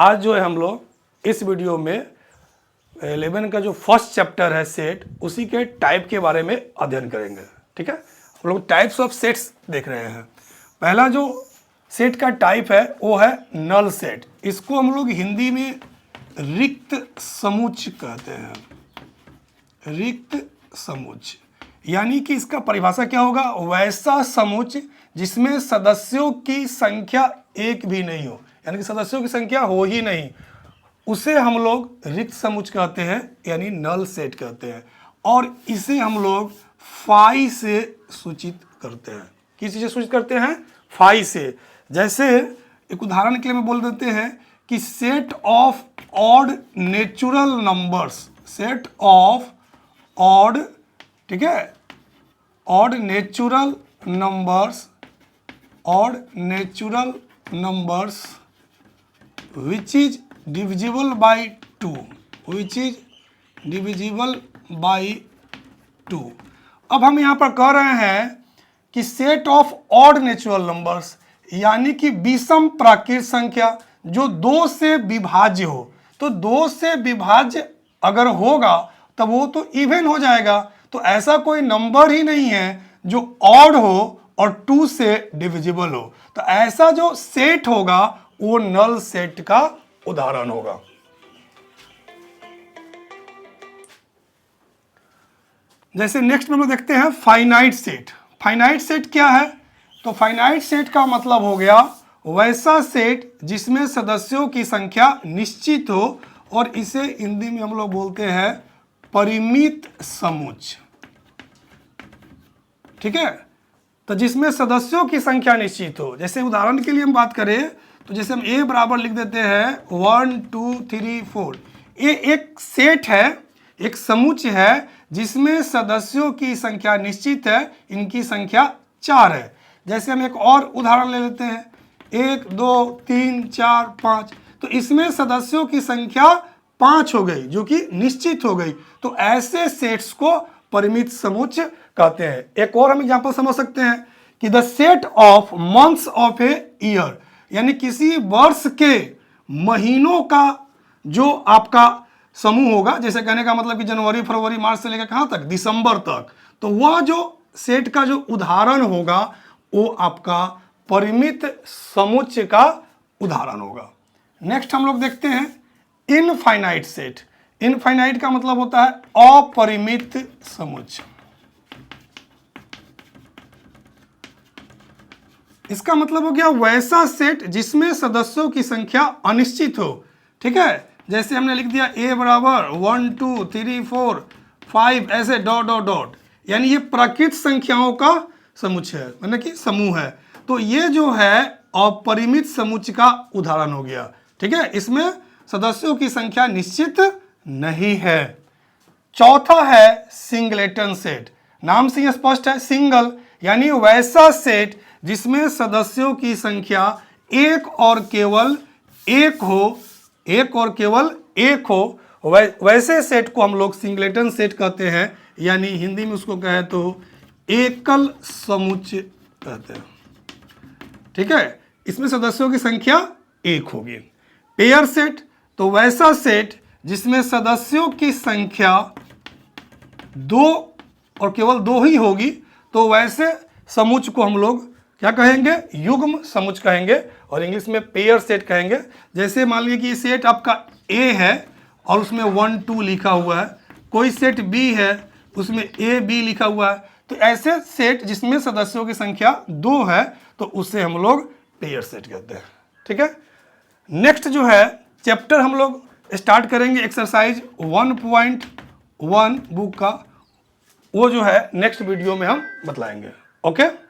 आज जो है हम लोग इस वीडियो में 11 का जो फर्स्ट चैप्टर है सेट, उसी के टाइप के बारे में अध्ययन करेंगे। ठीक है, हम लोग टाइप्स ऑफ सेट्स देख रहे हैं। पहला जो सेट का टाइप है वो है नल सेट। इसको हम लोग हिंदी में रिक्त समुच्च कहते हैं। रिक्त समुच्च यानी कि इसका परिभाषा क्या होगा? वैसा समुच्च जिसमें सदस्यों की संख्या एक भी नहीं हो, यानी कि सदस्यों की संख्या हो ही नहीं, उसे हम लोग रिक्त समुच्च कहते हैं, यानी नल सेट कहते हैं। और इसे हम लोग फाई से सूचित करते हैं। किस चीज़ से सूचित करते हैं? फाई से। जैसे एक उदाहरण के लिए मैं बोल देते हैं कि set of odd natural numbers, set of odd, ठीक है, odd natural numbers, odd natural numbers which is divisible by two, which is divisible by two. अब हम यहाँ पर कह रहे हैं कि set of odd natural numbers यानी कि विषम प्राकृत संख्या जो 2 से विभाज्य हो। तो 2 से विभाज्य अगर होगा तब वो तो इवन हो जाएगा। तो ऐसा कोई नंबर ही नहीं है जो ऑड हो और 2 से डिविजिबल हो। तो ऐसा जो सेट होगा वो नल सेट का उदाहरण होगा। जैसे नेक्स्ट में हम देखते हैं फाइनाइट सेट। फाइनाइट सेट क्या है? तो फाइनाइट सेट का मतलब हो गया वैसा सेट जिसमें सदस्यों की संख्या निश्चित हो, और इसे हिंदी में हम लोग बोलते हैं परिमित समुच्च। ठीक है, तो जिसमें सदस्यों की संख्या निश्चित हो। जैसे उदाहरण के लिए हम बात करें तो जैसे हम a बराबर लिख देते हैं 1 2 3 4। ये एक सेट है, एक समुच्च है जिसमें सदस्यों की संख्या निश्चित है, इनकी संख्या 4 है। जैसे हम एक और उदाहरण ले लेते हैं 1 2 3 4 5। तो इसमें सदस्यों की संख्या 5 हो गई जो कि निश्चित हो गई। तो ऐसे सेट्स को परिमित समुच्च कहते हैं। एक और हम एग्जांपल समझ सकते हैं कि the set of months of a year, यानी किसी वर्ष के महीनों का जो आपका समूह होगा। जैसे कहने का मतलब कि जनवरी फरवरी मार्च से लेकर कहाँ तक? दिसंबर तक। तो वह जो सेट का जो उदाहरण होगा वो आपका परिमित समुच्च का उदाहरण होगा। नेक्स्ट हम लोग देखते हैं इनफाइनाइट सेट। इनफाइनाइट का मतलब होता है अपरिमित समुच्च। इसका मतलब हो गया वैसा सेट जिसमें सदस्यों की संख्या अनिश्चित हो। ठीक है, जैसे हमने लिख दिया a बराबर 1 2 3 4 5 ऐसे डॉट डॉट डॉट, यानी ये प्राकृत संख्याओं का समुच्चय है, मतलब कि समूह है। तो ये जो है अपरिमित समुच्चय का उदाहरण हो गया। ठीक है, इसमें सदस्यों की संख्या निश्चित नहीं है। चौथा है सिंगलेटन सेट। नाम से ही स्पष्ट है, सिंगल यानी वैसा सेट जिसमें सदस्यों की संख्या एक और केवल एक हो, एक और केवल एक हो। वैसे सेट को हम लोग सिंगलेटन सेट कहते हैं, यानी हिंदी में उसको कहे तो एकल समुच्चय कहते हैं। ठीक है, इसमें सदस्यों की संख्या एक होगी। पेयर सेट, तो वैसा सेट जिसमें सदस्यों की संख्या 2 और केवल 2 ही होगी। तो वैसे समुच्च को हम लोग क्या कहेंगे? युग्म समुच्च कहेंगे, और इंग्लिश में पेयर सेट कहेंगे। जैसे मान लीजिए कि सेट आपका A है और उसमें 1 2 लिखा हुआ है, कोई सेट B है उसमें A B लिखा हुआ है। तो ऐसे सेट जिसमें सदस्यों की संख्या 2 है तो उसे हम लोग पेयर सेट कहते हैं। ठीक है, नेक्स्ट जो है चैप्टर हम लोग स्टार्ट करेंगे एक्सरसाइज 1.1 बुक का, वो जो है नेक्स्ट वीडियो में हम बतलाएंगे। ओके।